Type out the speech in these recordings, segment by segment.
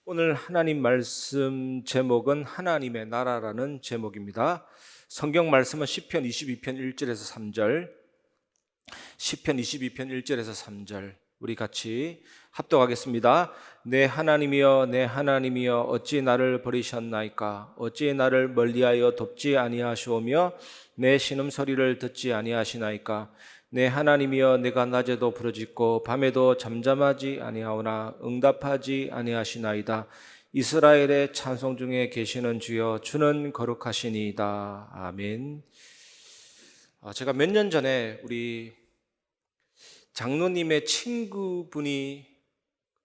오늘 하나님 말씀 제목은 하나님의 나라라는 제목입니다. 성경 말씀은 시편 22편 1절에서 3절, 시편 22편 1절에서 3절 우리 같이 합독하겠습니다. 내 하나님이여 내 하나님이여 어찌 나를 버리셨나이까? 어찌 나를 멀리하여 돕지 아니하시오며 내 신음소리를 듣지 아니하시나이까? 내 하나님이여 내가 낮에도 부르짖고 밤에도 잠잠하지 아니하오나 응답하지 아니하시나이다. 이스라엘의 찬송 중에 계시는 주여 주는 거룩하시니이다. 아멘. 제가 몇 년 전에 우리 장로님의 친구분이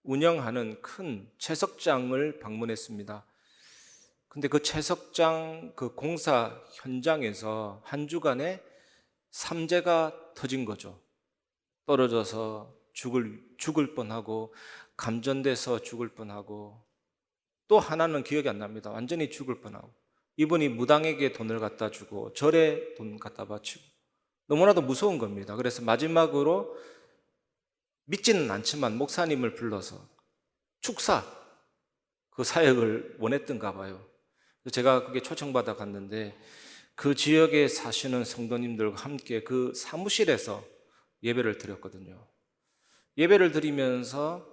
운영하는 큰 채석장을 방문했습니다. 근데 그 채석장 그 공사 현장에서 한 주간에 삼재가 터진 거죠. 떨어져서 죽을 뻔하고 감전돼서 죽을 뻔하고 또 하나는 기억이 안 납니다. 완전히 죽을 뻔하고 이분이 무당에게 돈을 갖다 주고 절에 돈 갖다 바치고 너무나도 무서운 겁니다. 그래서 마지막으로 믿지는 않지만 목사님을 불러서 축사 그 사역을 원했던가 봐요. 제가 그게 초청받아 갔는데 그 지역에 사시는 성도님들과 함께 그 사무실에서 예배를 드렸거든요. 예배를 드리면서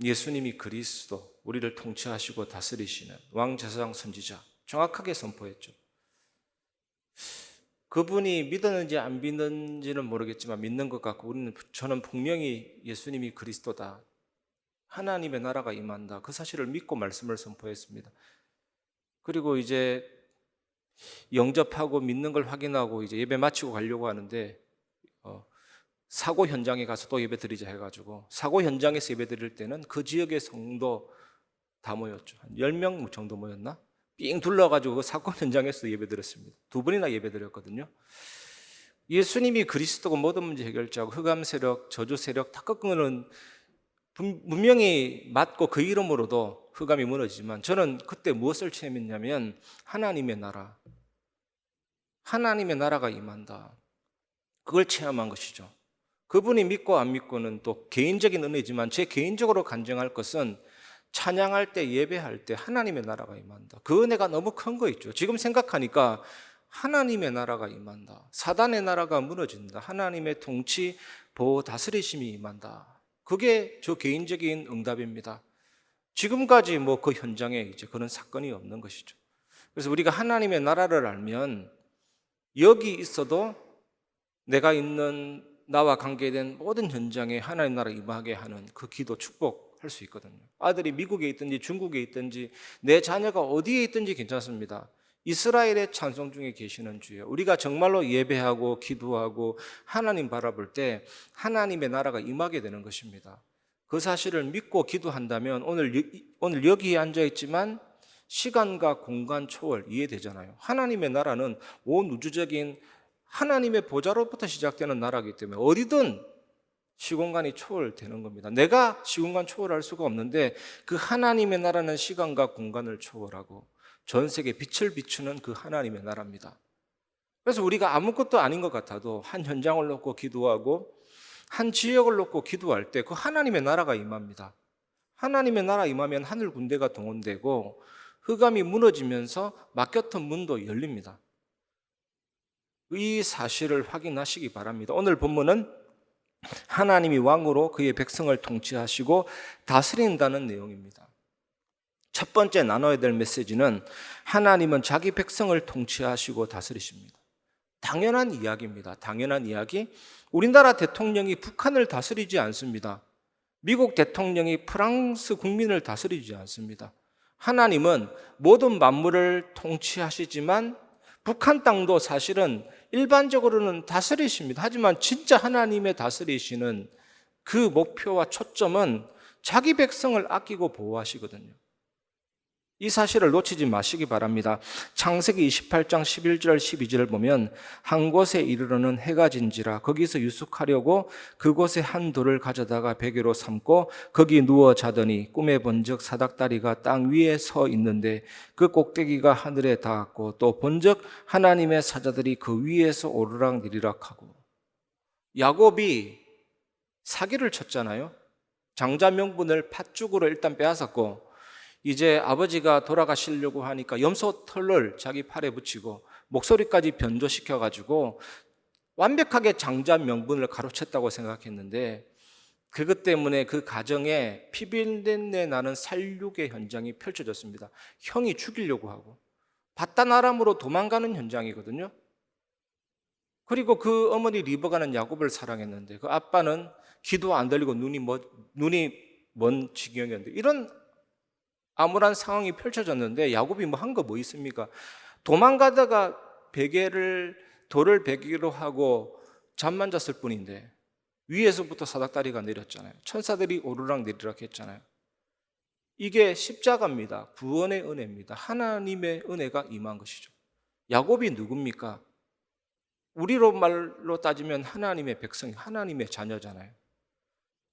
예수님이 그리스도, 우리를 통치하시고 다스리시는 왕제사장 선지자 정확하게 선포했죠. 그분이 믿었는지 안 믿는지는 모르겠지만 믿는 것 같고 저는 분명히 예수님이 그리스도다, 하나님의 나라가 임한다, 그 사실을 믿고 말씀을 선포했습니다. 그리고 이제 영접하고 믿는 걸 확인하고 이제 예배 마치고 가려고 하는데 사고 현장에 가서 또 예배 드리자 해가지고 사고 현장에서 예배 드릴 때는 그 지역의 성도 다 모였죠. 한 10명 정도 모였나? 삥 둘러가지고 그 사건 현장에서 예배 드렸습니다. 2번이나 예배 드렸거든요. 예수님이 그리스도고 모든 문제 해결자고 흑암 세력, 저주 세력 다 꺾는 분명히 맞고 그 이름으로도 흑암이 무너지지만 저는 그때 무엇을 체험했냐면 하나님의 나라, 하나님의 나라가 임한다, 그걸 체험한 것이죠. 그분이 믿고 안 믿고는 또 개인적인 은혜지만 제 개인적으로 간증할 것은 찬양할 때 예배할 때 하나님의 나라가 임한다, 그 은혜가 너무 큰 거 있죠. 지금 생각하니까 하나님의 나라가 임한다, 사단의 나라가 무너진다, 하나님의 통치, 보호, 다스리심이 임한다, 그게 저 개인적인 응답입니다. 지금까지 뭐 그 현장에 이제 그런 사건이 없는 것이죠. 그래서 우리가 하나님의 나라를 알면 여기 있어도 내가 있는 나와 관계된 모든 현장에 하나님 나라 임하게 하는 그 기도 축복할 수 있거든요. 아들이 미국에 있든지 중국에 있든지 내 자녀가 어디에 있든지 괜찮습니다. 이스라엘의 찬송 중에 계시는 주여, 우리가 정말로 예배하고 기도하고 하나님 바라볼 때 하나님의 나라가 임하게 되는 것입니다. 그 사실을 믿고 기도한다면 오늘 여기에 앉아있지만 시간과 공간 초월 이해되잖아요. 하나님의 나라는 온 우주적인 하나님의 보좌로부터 시작되는 나라이기 때문에 어디든 시공간이 초월되는 겁니다. 내가 시공간 초월할 수가 없는데 그 하나님의 나라는 시간과 공간을 초월하고 전 세계에 빛을 비추는 그 하나님의 나라입니다. 그래서 우리가 아무것도 아닌 것 같아도 한 현장을 놓고 기도하고 한 지역을 놓고 기도할 때 그 하나님의 나라가 임합니다. 하나님의 나라 임하면 하늘 군대가 동원되고 흑암이 무너지면서 막혔던 문도 열립니다. 이 사실을 확인하시기 바랍니다. 오늘 본문은 하나님이 왕으로 그의 백성을 통치하시고 다스린다는 내용입니다. 첫 번째 나눠야 될 메시지는 하나님은 자기 백성을 통치하시고 다스리십니다. 당연한 이야기입니다. 당연한 이야기. 우리나라 대통령이 북한을 다스리지 않습니다. 미국 대통령이 프랑스 국민을 다스리지 않습니다. 하나님은 모든 만물을 통치하시지만 북한 땅도 사실은 일반적으로는 다스리십니다. 하지만 진짜 하나님의 다스리시는 그 목표와 초점은 자기 백성을 아끼고 보호하시거든요. 이 사실을 놓치지 마시기 바랍니다. 창세기 28장 11절 12절을 보면 한 곳에 이르러는 해가 진지라 거기서 유숙하려고 그곳에 한 돌을 가져다가 베개로 삼고 거기 누워 자더니 꿈에 본즉 사닥다리가 땅 위에 서 있는데 그 꼭대기가 하늘에 닿았고 또 본즉 하나님의 사자들이 그 위에서 오르락 내리락 하고. 야곱이 사기를 쳤잖아요. 장자 명분을 팥죽으로 일단 빼앗았고 이제 아버지가 돌아가시려고 하니까 염소 털을 자기 팔에 붙이고 목소리까지 변조시켜가지고 완벽하게 장자 명분을 가로챘다고 생각했는데, 그것 때문에 그 가정에 피비린내 나는 살육의 현장이 펼쳐졌습니다. 형이 죽이려고 하고 바다나람으로 도망가는 현장이거든요. 그리고 그 어머니 리버가는 야곱을 사랑했는데 그 아빠는 귀도 안 들리고 눈이 먼 지경이었는데, 이런 암울한 상황이 펼쳐졌는데 야곱이 한 거 뭐 있습니까? 도망가다가 돌을 베개로 하고 잠만 잤을 뿐인데 위에서부터 사닥다리가 내렸잖아요. 천사들이 오르락 내리락 했잖아요. 이게 십자가입니다. 구원의 은혜입니다. 하나님의 은혜가 임한 것이죠. 야곱이 누굽니까? 우리로 말로 따지면 하나님의 백성, 하나님의 자녀잖아요.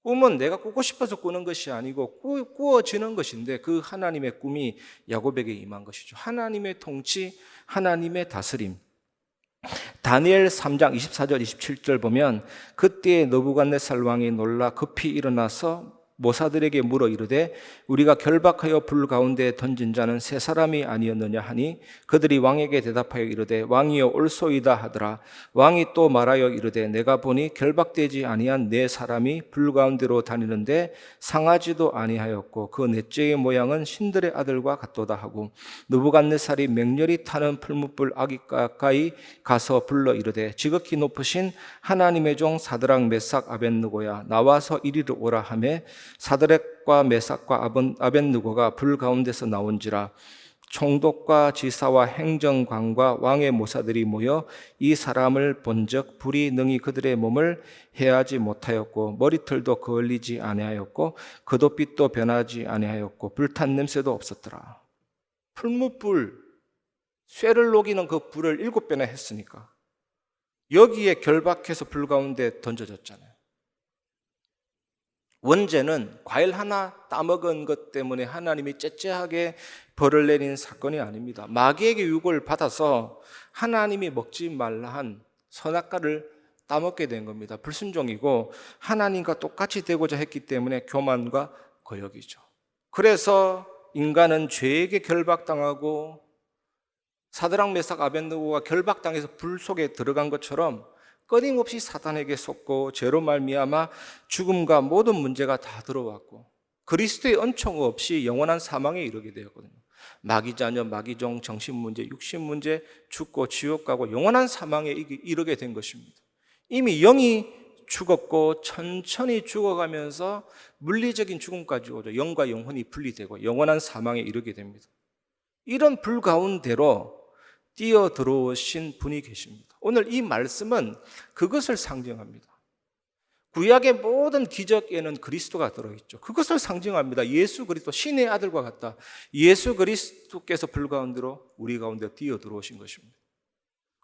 꿈은 내가 꾸고 싶어서 꾸는 것이 아니고 꾸어지는 것인데, 그 하나님의 꿈이 야곱에게 임한 것이죠. 하나님의 통치, 하나님의 다스림. 다니엘 3장 24절 27절 보면, 그때에 느부갓네살 왕이 놀라 급히 일어나서 모사들에게 물어 이르되 우리가 결박하여 불 가운데 던진 자는 세 사람이 아니었느냐 하니, 그들이 왕에게 대답하여 이르되 왕이여 올소이다 하더라. 왕이 또 말하여 이르되 내가 보니 결박되지 아니한 네 사람이 불 가운데로 다니는데 상하지도 아니하였고 그 넷째의 모양은 신들의 아들과 같도다 하고, 느부갓네살이 맹렬히 타는 풀무불 아기 가까이 가서 불러 이르되 지극히 높으신 하나님의 종 사드락 메삭 아벳느고야 나와서 이리로 오라 하매, 사드락과 메삭과 아벳느고가 불 가운데서 나온지라. 총독과 지사와 행정관과 왕의 모사들이 모여 이 사람을 본즉 불이 능히 그들의 몸을 해하지 못하였고 머리털도 그을리지 아니하였고 겉옷빛도 변하지 아니하였고 불탄 냄새도 없었더라. 풀무불, 쇠를 녹이는 그 불을 7배나 했으니까 여기에 결박해서 불 가운데 던져졌잖아요. 원죄는 과일 하나 따먹은 것 때문에 하나님이 째째하게 벌을 내린 사건이 아닙니다. 마귀에게 유혹을 받아서 하나님이 먹지 말라 한 선악과를 따먹게 된 겁니다. 불순종이고 하나님과 똑같이 되고자 했기 때문에 교만과 거역이죠. 그래서 인간은 죄에게 결박당하고 사드락 메삭 아벳느고가 결박당해서 불 속에 들어간 것처럼 끊임없이 사탄에게 속고 죄로 말미암아 죽음과 모든 문제가 다 들어왔고 그리스도의 은총 없이 영원한 사망에 이르게 되었거든요. 마귀자녀, 마귀종, 정신문제, 육신문제, 죽고 지옥 가고 영원한 사망에 이르게 된 것입니다. 이미 영이 죽었고 천천히 죽어가면서 물리적인 죽음까지 오죠. 영과 영혼이 분리되고 영원한 사망에 이르게 됩니다. 이런 불 가운데로 뛰어 들어오신 분이 계십니다. 오늘 이 말씀은 그것을 상징합니다. 구약의 모든 기적에는 그리스도가 들어있죠. 그것을 상징합니다. 예수 그리스도, 신의 아들과 같다. 예수 그리스도께서 불 가운데로 우리 가운데 뛰어 들어오신 것입니다.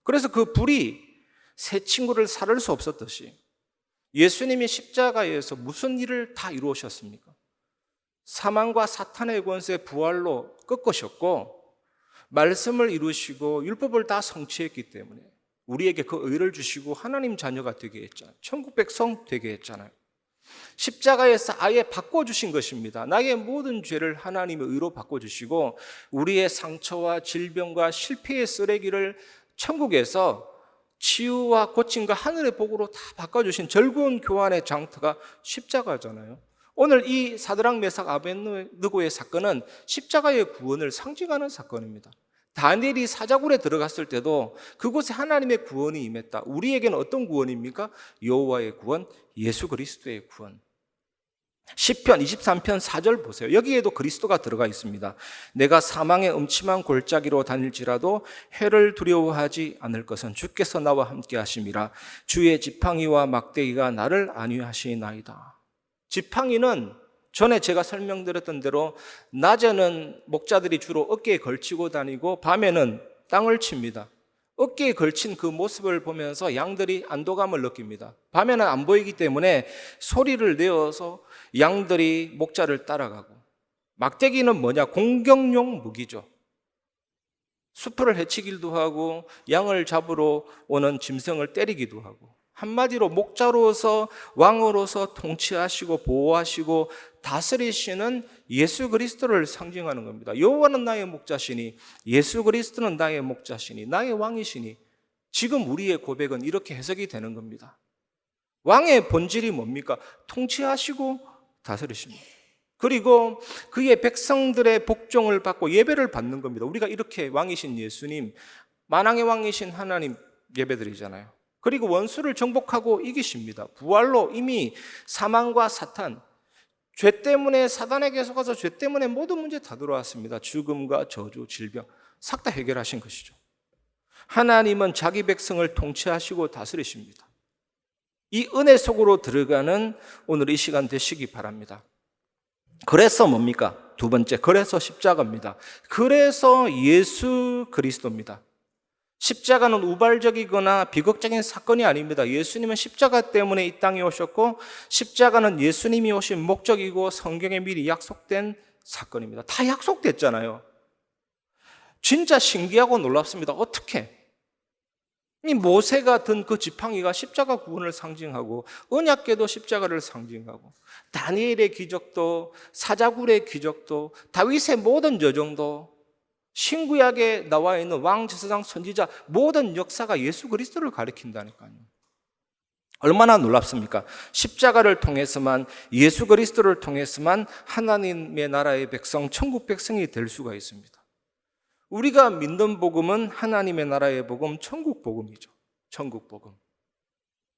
그래서 그 불이 새 친구를 살을 수 없었듯이 예수님이 십자가에서 무슨 일을 다 이루셨습니까? 사망과 사탄의 권세 부활로 꺾으셨고 말씀을 이루시고 율법을 다 성취했기 때문에 우리에게 그 의를 주시고 하나님 자녀가 되게 했잖아요. 천국 백성 되게 했잖아요. 십자가에서 아예 바꿔주신 것입니다. 나의 모든 죄를 하나님의 의로 바꿔주시고 우리의 상처와 질병과 실패의 쓰레기를 천국에서 치유와 고침과 하늘의 복으로 다 바꿔주신 절구원 교환의 장터가 십자가잖아요. 오늘 이 사드락 메삭 아벳느고의 사건은 십자가의 구원을 상징하는 사건입니다. 다니엘이 사자굴에 들어갔을 때도 그곳에 하나님의 구원이 임했다. 우리에게는 어떤 구원입니까? 여호와의 구원, 예수 그리스도의 구원. 시편 23편 4절 보세요. 여기에도 그리스도가 들어가 있습니다. 내가 사망의 음침한 골짜기로 다닐지라도 해를 두려워하지 않을 것은 주께서 나와 함께 하심이라. 주의 지팡이와 막대기가 나를 안위하시나이다. 지팡이는 전에 제가 설명드렸던 대로 낮에는 목자들이 주로 어깨에 걸치고 다니고 밤에는 땅을 칩니다. 어깨에 걸친 그 모습을 보면서 양들이 안도감을 느낍니다. 밤에는 안 보이기 때문에 소리를 내어서 양들이 목자를 따라가고, 막대기는 뭐냐? 공격용 무기죠. 수풀을 헤치기도 하고 양을 잡으러 오는 짐승을 때리기도 하고 한마디로 목자로서 왕으로서 통치하시고 보호하시고 다스리시는 예수 그리스도를 상징하는 겁니다. 여호와는 나의 목자시니, 예수 그리스도는 나의 목자시니, 나의 왕이시니, 지금 우리의 고백은 이렇게 해석이 되는 겁니다. 왕의 본질이 뭡니까? 통치하시고 다스리십니다. 그리고 그의 백성들의 복종을 받고 예배를 받는 겁니다. 우리가 이렇게 왕이신 예수님, 만왕의 왕이신 하나님 예배드리잖아요. 그리고 원수를 정복하고 이기십니다. 부활로 이미 사망과 사탄, 죄 때문에 사단에게 속아서 죄 때문에 모든 문제 다 들어왔습니다. 죽음과 저주, 질병 싹 다 해결하신 것이죠. 하나님은 자기 백성을 통치하시고 다스리십니다. 이 은혜 속으로 들어가는 오늘 이 시간 되시기 바랍니다. 그래서 뭡니까? 두 번째, 그래서 십자가입니다. 그래서 예수 그리스도입니다. 십자가는 우발적이거나 비극적인 사건이 아닙니다. 예수님은 십자가 때문에 이 땅에 오셨고, 십자가는 예수님이 오신 목적이고 성경에 미리 약속된 사건입니다. 다 약속됐잖아요. 진짜 신기하고 놀랍습니다. 어떻게? 이 모세가 든 그 지팡이가 십자가 구원을 상징하고, 언약궤도 십자가를 상징하고, 다니엘의 기적도, 사자굴의 기적도, 다윗의 모든 여정도, 신구약에 나와 있는 왕, 제사장, 선지자 모든 역사가 예수 그리스도를 가리킨다니까요. 얼마나 놀랍습니까? 십자가를 통해서만, 예수 그리스도를 통해서만 하나님의 나라의 백성, 천국 백성이 될 수가 있습니다. 우리가 믿는 복음은 하나님의 나라의 복음, 천국 복음이죠. 천국 복음.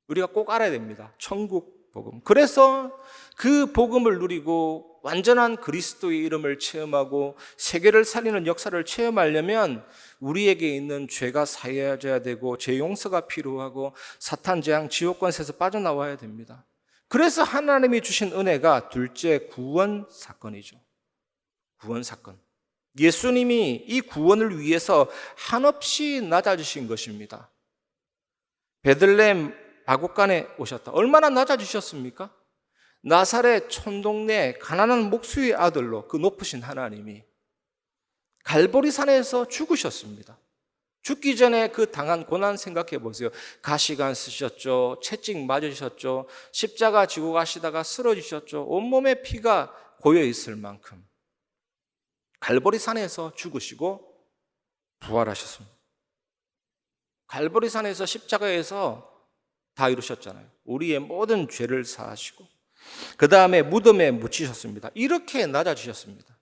우리가 꼭 알아야 됩니다. 천국 복음. 그래서 그 복음을 누리고 완전한 그리스도의 이름을 체험하고 세계를 살리는 역사를 체험하려면 우리에게 있는 죄가 사해져야 되고 죄 용서가 필요하고 사탄 재앙 지옥 권세에서 빠져나와야 됩니다. 그래서 하나님이 주신 은혜가 둘째 구원 사건이죠. 구원 사건. 예수님이 이 구원을 위해서 한없이 낮아지신 것입니다. 베들레헴 바곶간에 오셨다. 얼마나 낮아지셨습니까? 나사렛 촌동네 가난한 목수의 아들로 그 높으신 하나님이 갈보리산에서 죽으셨습니다. 죽기 전에 그 당한 고난 생각해 보세요. 가시관 쓰셨죠. 채찍 맞으셨죠. 십자가 지고 가시다가 쓰러지셨죠. 온몸에 피가 고여 있을 만큼 갈보리산에서 죽으시고 부활하셨습니다. 갈보리산에서 십자가에서 다 이루셨잖아요. 우리의 모든 죄를 사하시고 그 다음에 무덤에 묻히셨습니다. 이렇게 낮아지셨습니다.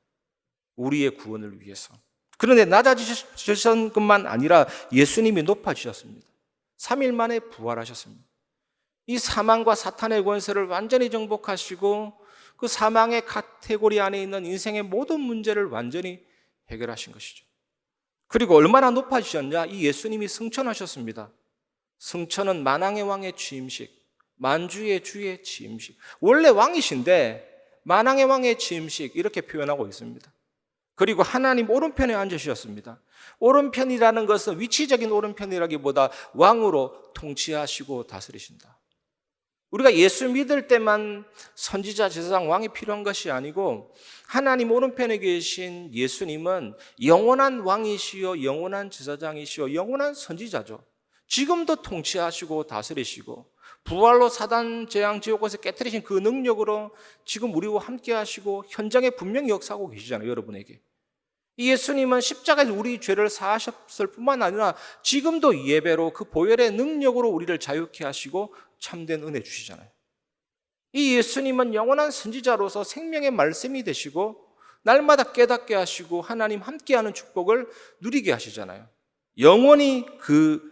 우리의 구원을 위해서. 그런데 낮아지셨던 것만 아니라 예수님이 높아지셨습니다. 3일 만에 부활하셨습니다. 이 사망과 사탄의 권세를 완전히 정복하시고 그 사망의 카테고리 안에 있는 인생의 모든 문제를 완전히 해결하신 것이죠. 그리고 얼마나 높아지셨냐? 이 예수님이 승천하셨습니다. 승천은 만왕의 왕의 취임식, 만주의 주의 취임식. 원래 왕이신데 만왕의 왕의 취임식 이렇게 표현하고 있습니다. 그리고 하나님 오른편에 앉으셨습니다. 오른편이라는 것은 위치적인 오른편이라기보다 왕으로 통치하시고 다스리신다. 우리가 예수 믿을 때만 선지자, 제사장, 왕이 필요한 것이 아니고 하나님 오른편에 계신 예수님은 영원한 왕이시요 영원한 제사장이시요 영원한 선지자죠. 지금도 통치하시고 다스리시고 부활로 사단 재앙 지옥에서 깨뜨리신 그 능력으로 지금 우리와 함께 하시고 현장에 분명히 역사하고 계시잖아요. 여러분에게. 이 예수님은 십자가에서 우리 죄를 사하셨을 뿐만 아니라 지금도 예배로 그 보혈의 능력으로 우리를 자유케 하시고 참된 은혜 주시잖아요. 이 예수님은 영원한 선지자로서 생명의 말씀이 되시고 날마다 깨닫게 하시고 하나님 함께하는 축복을 누리게 하시잖아요. 영원히 그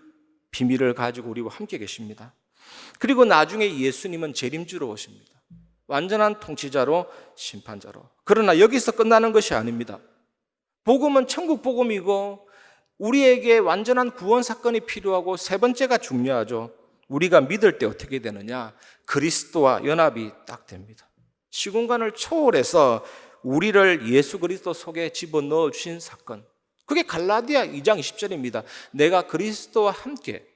비밀을 가지고 우리와 함께 계십니다. 그리고 나중에 예수님은 재림주로 오십니다. 완전한 통치자로 심판자로. 그러나 여기서 끝나는 것이 아닙니다. 복음은 천국 복음이고 우리에게 완전한 구원 사건이 필요하고 세 번째가 중요하죠. 우리가 믿을 때 어떻게 되느냐? 그리스도와 연합이 딱 됩니다. 시공간을 초월해서 우리를 예수 그리스도 속에 집어넣어 주신 사건. 그게 갈라디아 2장 20절입니다. 내가 그리스도와 함께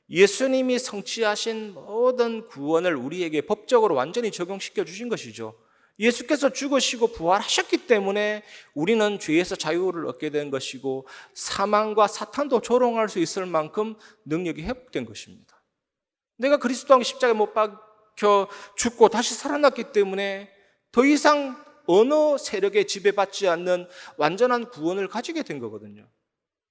예수님이 성취하신 모든 구원을 우리에게 법적으로 완전히 적용시켜 주신 것이죠. 예수께서 죽으시고 부활하셨기 때문에 우리는 죄에서 자유를 얻게 된 것이고 사망과 사탄도 조롱할 수 있을 만큼 능력이 회복된 것입니다. 내가 그리스도와 십자가에 못 박혀 죽고 다시 살아났기 때문에 더 이상 어느 세력에 지배받지 않는 완전한 구원을 가지게 된 거거든요.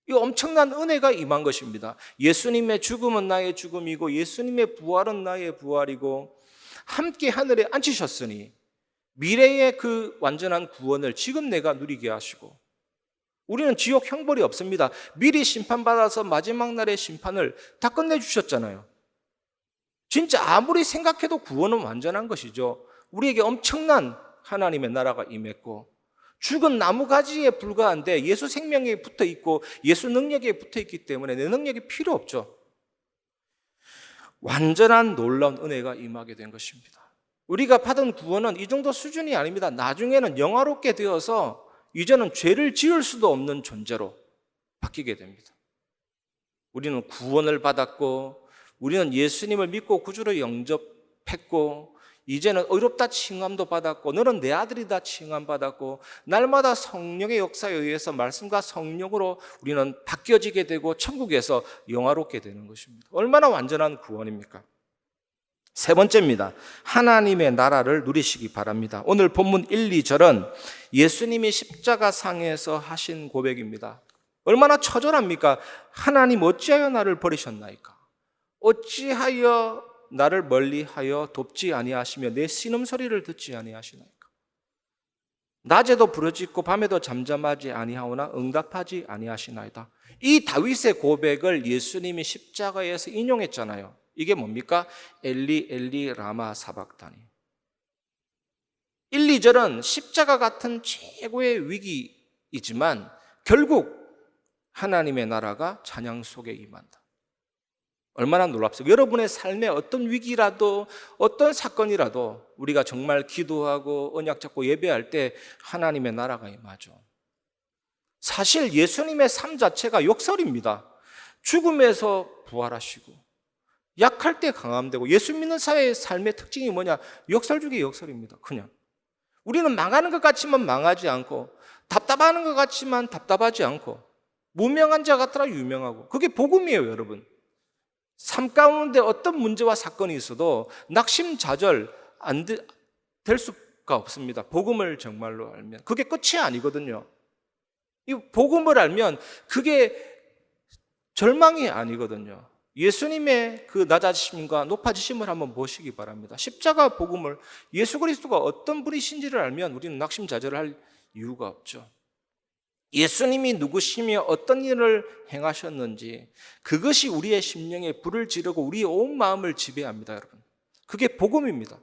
이 엄청난 은혜가 임한 것입니다. 예수님의 죽음은 나의 죽음이고 예수님의 부활은 나의 부활이고 함께 하늘에 앉히셨으니 미래의 그 완전한 구원을 지금 내가 누리게 하시고 우리는 지옥 형벌이 없습니다. 미리 심판받아서 마지막 날의 심판을 다 끝내주셨잖아요. 진짜 아무리 생각해도 구원은 완전한 것이죠. 우리에게 엄청난 하나님의 나라가 임했고 죽은 나무가지에 불과한데 예수 생명에 붙어 있고 예수 능력에 붙어 있기 때문에 내 능력이 필요 없죠. 완전한 놀라운 은혜가 임하게 된 것입니다. 우리가 받은 구원은 이 정도 수준이 아닙니다. 나중에는 영화롭게 되어서 이제는 죄를 지을 수도 없는 존재로 바뀌게 됩니다. 우리는 구원을 받았고 우리는 예수님을 믿고 구주로 영접했고 이제는 의롭다 칭함도 받았고 너는 내 아들이다 칭함받았고 날마다 성령의 역사에 의해서 말씀과 성령으로 우리는 바뀌어지게 되고 천국에서 영화롭게 되는 것입니다. 얼마나 완전한 구원입니까? 세 번째입니다. 하나님의 나라를 누리시기 바랍니다. 오늘 본문 1, 2절은 예수님이 십자가상에서 하신 고백입니다. 얼마나 처절합니까? 하나님 어찌하여 나를 버리셨나이까? 어찌하여 나를 멀리하여 돕지 아니하시며 내 신음소리를 듣지 아니하시나이까? 낮에도 부르짖고 밤에도 잠잠하지 아니하오나 응답하지 아니하시나이다. 이 다윗의 고백을 예수님이 십자가에서 인용했잖아요. 이게 뭡니까? 엘리 엘리 라마 사박다니. 1, 2절은 십자가 같은 최고의 위기이지만 결국 하나님의 나라가 찬양 속에 임한다. 얼마나 놀랍습니까? 여러분의 삶에 어떤 위기라도 어떤 사건이라도 우리가 정말 기도하고 언약 잡고 예배할 때 하나님의 나라가 임하죠. 사실 예수님의 삶 자체가 역설입니다. 죽음에서 부활하시고 약할 때 강함되고 예수 믿는 사회의 삶의 특징이 뭐냐? 역설 중에 역설입니다. 그냥 우리는 망하는 것 같지만 망하지 않고 답답하는 것 같지만 답답하지 않고 무명한 자 같더라 유명하고 그게 복음이에요, 여러분. 삶 가운데 어떤 문제와 사건이 있어도 낙심좌절 안 될 수가 없습니다. 복음을 정말로 알면 그게 끝이 아니거든요. 이 복음을 알면 그게 절망이 아니거든요. 예수님의 그 낮아지심과 높아지심을 한번 보시기 바랍니다. 십자가 복음을 예수 그리스도가 어떤 분이신지를 알면 우리는 낙심좌절을 할 이유가 없죠. 예수님이 누구시며 어떤 일을 행하셨는지 그것이 우리의 심령에 불을 지르고 우리의 온 마음을 지배합니다, 여러분. 그게 복음입니다.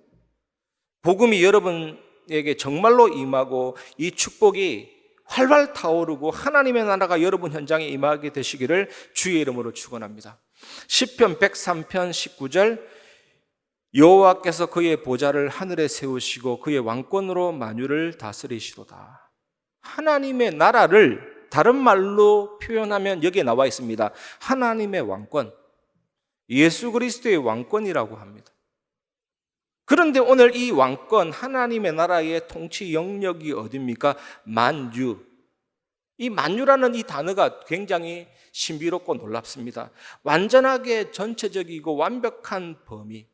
복음이 여러분에게 정말로 임하고 이 축복이 활활 타오르고 하나님의 나라가 여러분 현장에 임하게 되시기를 주의 이름으로 축원합니다. 시편 103편 19절 여호와께서 그의 보좌를 하늘에 세우시고 그의 왕권으로 만유를 다스리시도다. 하나님의 나라를 다른 말로 표현하면 여기에 나와 있습니다. 하나님의 왕권, 예수 그리스도의 왕권이라고 합니다. 그런데 오늘 이 왕권, 하나님의 나라의 통치 영역이 어디입니까? 만유. 이 만유라는 이 단어가 굉장히 신비롭고 놀랍습니다. 완전하게 전체적이고 완벽한 범위.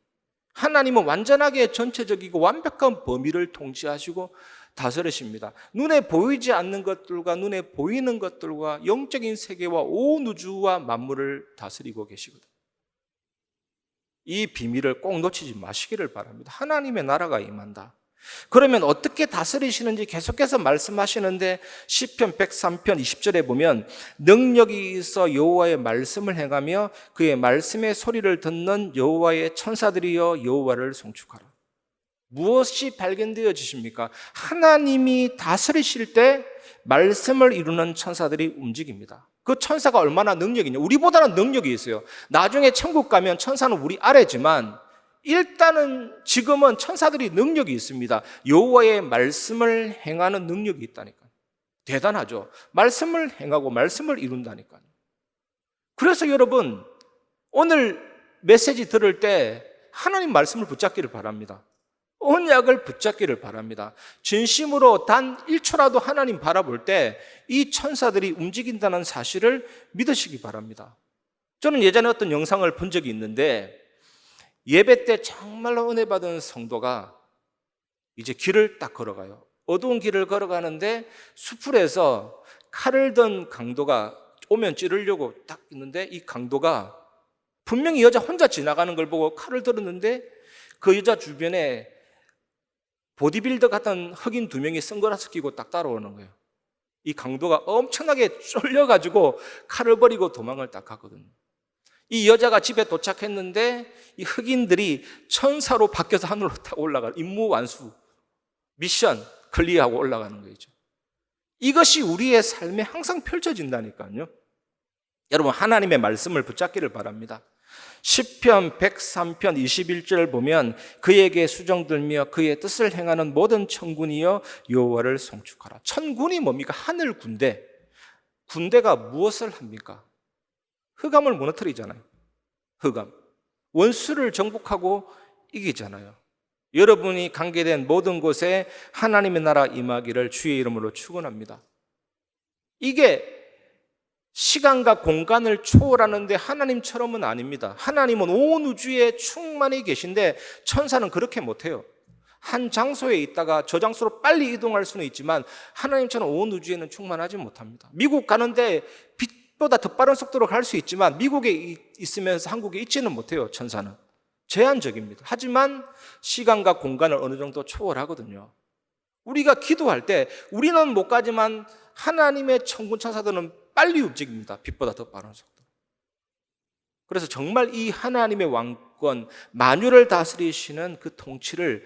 하나님은 완전하게 전체적이고 완벽한 범위를 통치하시고 다스리십니다. 눈에 보이지 않는 것들과 눈에 보이는 것들과 영적인 세계와 온 우주와 만물을 다스리고 계시거든요. 이 비밀을 꼭 놓치지 마시기를 바랍니다. 하나님의 나라가 임한다. 그러면 어떻게 다스리시는지 계속해서 말씀하시는데 시편 103편 20절에 보면 능력이 있어 여호와의 말씀을 행하며 그의 말씀의 소리를 듣는 여호와의 천사들이여 여호와를 송축하라. 무엇이 발견되어지십니까? 하나님이 다스리실 때 말씀을 이루는 천사들이 움직입니다. 그 천사가 얼마나 능력이 있냐? 우리보다는 능력이 있어요. 나중에 천국 가면 천사는 우리 아래지만 일단은 지금은 천사들이 능력이 있습니다. 여호와의 말씀을 행하는 능력이 있다니까요. 대단하죠. 말씀을 행하고 말씀을 이룬다니까요. 그래서 여러분 오늘 메시지 들을 때 하나님 말씀을 붙잡기를 바랍니다. 언약을 붙잡기를 바랍니다. 진심으로 단 1초라도 하나님 바라볼 때 이 천사들이 움직인다는 사실을 믿으시기 바랍니다. 저는 예전에 어떤 영상을 본 적이 있는데 예배 때 정말로 은혜 받은 성도가 이제 길을 딱 걸어가요. 어두운 길을 걸어가는데 수풀에서 칼을 든 강도가 오면 찌르려고 딱 있는데, 이 강도가 분명히 여자 혼자 지나가는 걸 보고 칼을 들었는데 그 여자 주변에 보디빌더 같은 흑인 2명이 선글라스 끼고 딱 따라오는 거예요. 이 강도가 엄청나게 쫄려가지고 칼을 버리고 도망을 딱 갔거든요. 이 여자가 집에 도착했는데 이 흑인들이 천사로 바뀌어서 하늘로 딱 올라가, 임무 완수, 미션 클리어하고 올라가는 거죠. 이것이 우리의 삶에 항상 펼쳐진다니까요. 여러분, 하나님의 말씀을 붙잡기를 바랍니다. 시편 103편 21절 보면 그에게 수종들며 그의 뜻을 행하는 모든 천군이여 여호와를 송축하라. 천군이 뭡니까? 하늘 군대. 군대가 무엇을 합니까? 흑암을 무너뜨리잖아요. 흑암. 원수를 정복하고 이기잖아요. 여러분이 관계된 모든 곳에 하나님의 나라 임하기를 주의 이름으로 축원합니다. 이게 시간과 공간을 초월하는데 하나님처럼은 아닙니다. 하나님은 온 우주에 충만히 계신데 천사는 그렇게 못해요. 한 장소에 있다가 저 장소로 빨리 이동할 수는 있지만 하나님처럼 온 우주에는 충만하지 못합니다. 미국 가는데 빛보다 더 빠른 속도로 갈 수 있지만 미국에 있으면서 한국에 있지는 못해요. 천사는 제한적입니다. 하지만 시간과 공간을 어느 정도 초월하거든요. 우리가 기도할 때 우리는 못 가지만 하나님의 천군 천사들은 빨리 움직입니다. 빛보다 더 빠른 속도. 그래서 정말 이 하나님의 왕권, 만유를 다스리시는 그 통치를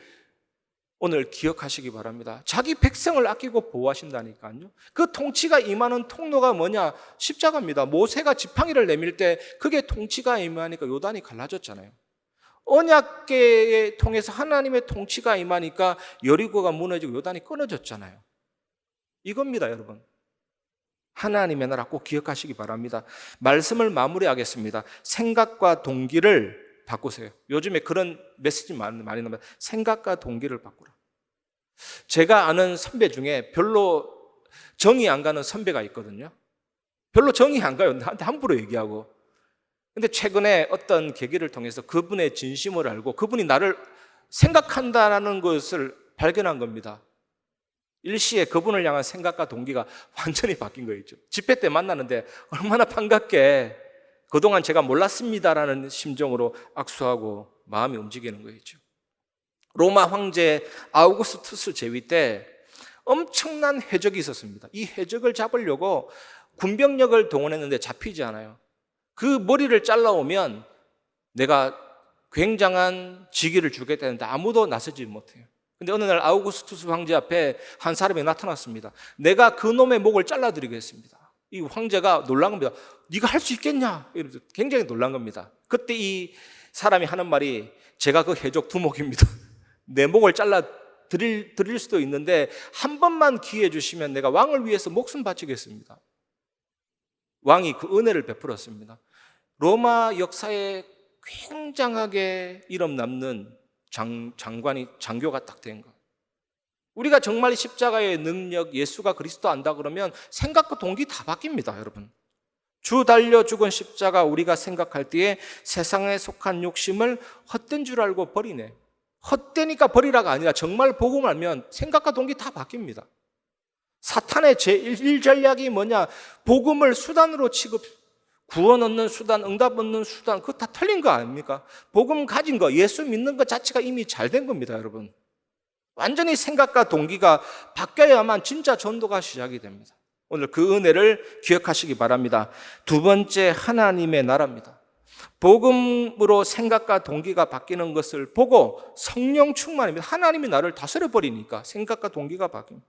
오늘 기억하시기 바랍니다. 자기 백성을 아끼고 보호하신다니까요. 그 통치가 임하는 통로가 뭐냐? 십자가입니다. 모세가 지팡이를 내밀 때 그게 통치가 임하니까 요단이 갈라졌잖아요. 언약궤에 통해서 하나님의 통치가 임하니까 여리고가 무너지고 요단이 끊어졌잖아요. 이겁니다, 여러분. 하나님의 나라 꼭 기억하시기 바랍니다. 말씀을 마무리하겠습니다. 생각과 동기를 바꾸세요. 요즘에 그런 메시지 많이 나옵니다. 생각과 동기를 바꾸라. 제가 아는 선배 중에 별로 정이 안 가는 선배가 있거든요. 별로 정이 안 가요. 나한테 함부로 얘기하고. 근데 최근에 어떤 계기를 통해서 그분의 진심을 알고 그분이 나를 생각한다는 것을 발견한 겁니다. 일시에 그분을 향한 생각과 동기가 완전히 바뀐 거였죠. 집회 때 만나는데 얼마나 반갑게 그동안 제가 몰랐습니다라는 심정으로 악수하고 마음이 움직이는 거였죠. 로마 황제 아우구스투스 제위 때 엄청난 해적이 있었습니다. 이 해적을 잡으려고 군병력을 동원했는데 잡히지 않아요. 그 머리를 잘라오면 내가 굉장한 직위를 주겠다는데 아무도 나서지 못해요. 근데 어느 날 아우구스투스 황제 앞에 한 사람이 나타났습니다. 내가 그 놈의 목을 잘라드리겠습니다. 이 황제가 놀란 겁니다. 네가 할 수 있겠냐? 이러면서 굉장히 놀란 겁니다. 그때 이 사람이 하는 말이 제가 그 해적 두목입니다. 내 목을 잘라드릴 수도 있는데 한 번만 기회 주시면 내가 왕을 위해서 목숨 바치겠습니다. 왕이 그 은혜를 베풀었습니다. 로마 역사에 굉장하게 이름 남는 장교가 딱 된 거. 우리가 정말 십자가의 능력, 예수가 그리스도 안다 그러면 생각과 동기 다 바뀝니다, 여러분. 주 달려 죽은 십자가 우리가 생각할 때에 세상에 속한 욕심을 헛된 줄 알고 버리네. 헛되니까 버리라가 아니라 정말 복음을 알면 생각과 동기 다 바뀝니다. 사탄의 제1 전략이 뭐냐? 복음을 수단으로 구원 얻는 수단, 응답 얻는 수단, 그거 다 틀린 거 아닙니까? 복음 가진 거, 예수 믿는 것 자체가 이미 잘 된 겁니다, 여러분. 완전히 생각과 동기가 바뀌어야만 진짜 전도가 시작이 됩니다. 오늘 그 은혜를 기억하시기 바랍니다. 두 번째, 하나님의 나라입니다. 복음으로 생각과 동기가 바뀌는 것을 보고 성령 충만입니다. 하나님이 나를 다스려버리니까 생각과 동기가 바뀝니다.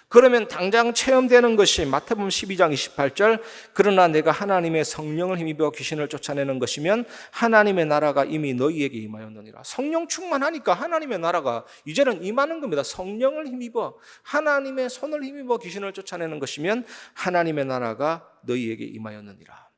그러면 당장 체험되는 것이 마태복음 12장 28절 그러나 내가 하나님의 성령을 힘입어 귀신을 쫓아내는 것이면 하나님의 나라가 이미 너희에게 임하였느니라. 성령 충만하니까 하나님의 나라가 이제는 임하는 겁니다. 성령을 힘입어 하나님의 손을 힘입어 귀신을 쫓아내는 것이면 하나님의 나라가 너희에게 임하였느니라.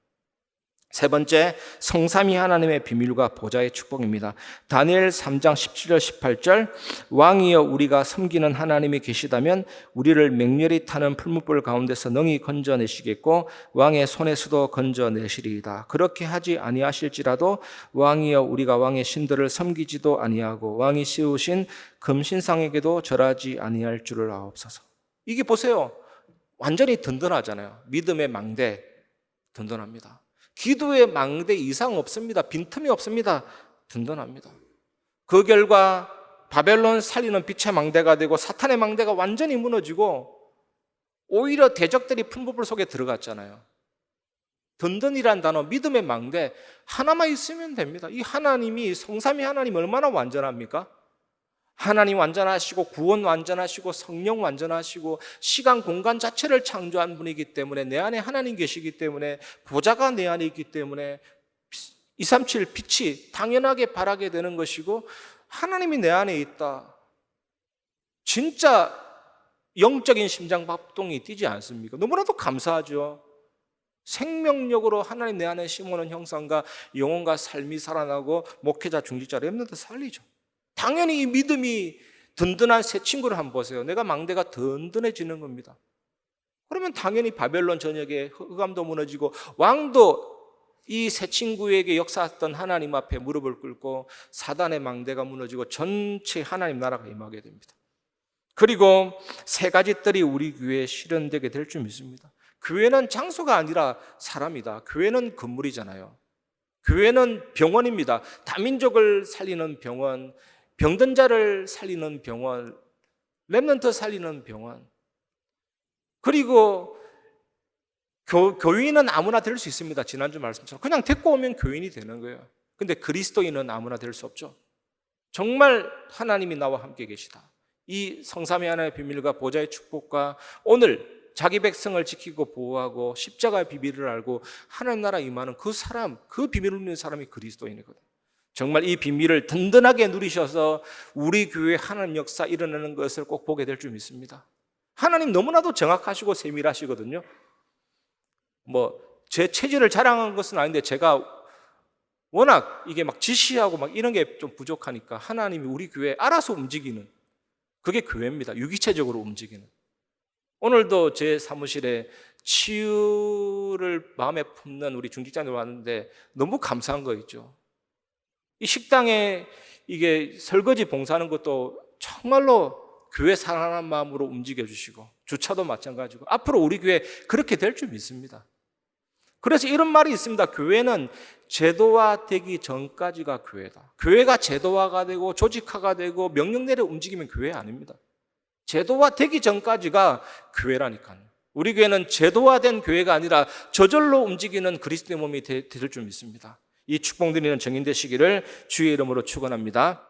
세 번째, 성삼위 하나님의 비밀과 보좌의 축복입니다. 다니엘 3장 17절 18절, 왕이여 우리가 섬기는 하나님이 계시다면 우리를 맹렬히 타는 풀무불 가운데서 능히 건져내시겠고 왕의 손에서도 건져내시리이다. 그렇게 하지 아니하실지라도 왕이여 우리가 왕의 신들을 섬기지도 아니하고 왕이 씌우신 금신상에게도 절하지 아니할 줄을 아옵소서. 이게 보세요, 완전히 든든하잖아요. 믿음의 망대 든든합니다. 기도의 망대 이상 없습니다. 빈틈이 없습니다. 든든합니다. 그 결과 바벨론 살리는 빛의 망대가 되고 사탄의 망대가 완전히 무너지고 오히려 대적들이 풀무불 속에 들어갔잖아요. 든든이란 단어, 믿음의 망대 하나만 있으면 됩니다. 이 하나님이, 성삼위 하나님 얼마나 완전합니까? 하나님 완전하시고 구원 완전하시고 성령 완전하시고 시간 공간 자체를 창조한 분이기 때문에 내 안에 하나님 계시기 때문에 보좌가 내 안에 있기 때문에 237 빛이 당연하게 바라게 되는 것이고 하나님이 내 안에 있다. 진짜 영적인 심장박동이 뛰지 않습니까? 너무나도 감사하죠. 생명력으로 하나님 내 안에 심어놓은 형상과 영혼과 삶이 살아나고 목회자, 중직자, 렘넌트 살리죠. 당연히 이 믿음이 든든한 새 친구를 한번 보세요. 내가 망대가 든든해지는 겁니다. 그러면 당연히 바벨론 전역에 흑암도 무너지고 왕도 이 새 친구에게 역사했던 하나님 앞에 무릎을 꿇고 사단의 망대가 무너지고 전체 하나님 나라가 임하게 됩니다. 그리고 세 가지 뜰이 우리 교회에 실현되게 될 줄 믿습니다. 교회는 장소가 아니라 사람이다. 교회는 건물이잖아요. 교회는 병원입니다. 다민족을 살리는 병원, 병든 자를 살리는 병원, 렘넌트 살리는 병원. 그리고 교인은 아무나 될 수 있습니다. 지난주 말씀처럼 그냥 데리고 오면 교인이 되는 거예요. 근데 그리스도인은 아무나 될 수 없죠. 정말 하나님이 나와 함께 계시다. 이 성삼위 하나님의 비밀과 보좌의 축복과 오늘 자기 백성을 지키고 보호하고 십자가의 비밀을 알고 하나님 나라 임하는 그 사람, 그 비밀을 누리는 사람이 그리스도인이거든요. 정말 이 비밀을 든든하게 누리셔서 우리 교회 하나님 역사 일어나는 것을 꼭 보게 될 줄 믿습니다. 하나님 너무나도 정확하시고 세밀하시거든요. 제 체질을 자랑한 것은 아닌데 제가 워낙 이게 막 지시하고 막 이런 게 좀 부족하니까 하나님이 우리 교회에 알아서 움직이는, 그게 교회입니다. 유기체적으로 움직이는. 오늘도 제 사무실에 치유를 마음에 품는 우리 중직자들 왔는데 너무 감사한 거 있죠. 이 식당에 이게 설거지 봉사하는 것도 정말로 교회 사랑하는 마음으로 움직여 주시고, 주차도 마찬가지고 앞으로 우리 교회 그렇게 될 줄 믿습니다. 그래서 이런 말이 있습니다. 교회는 제도화되기 전까지가 교회다. 교회가 제도화가 되고 조직화가 되고 명령대로 움직이면 교회 아닙니다. 제도화되기 전까지가 교회라니까요. 우리 교회는 제도화된 교회가 아니라 저절로 움직이는 그리스도의 몸이 될 줄 믿습니다. 이 축복 드리는 증인 되시기를 주의 이름으로 축원합니다.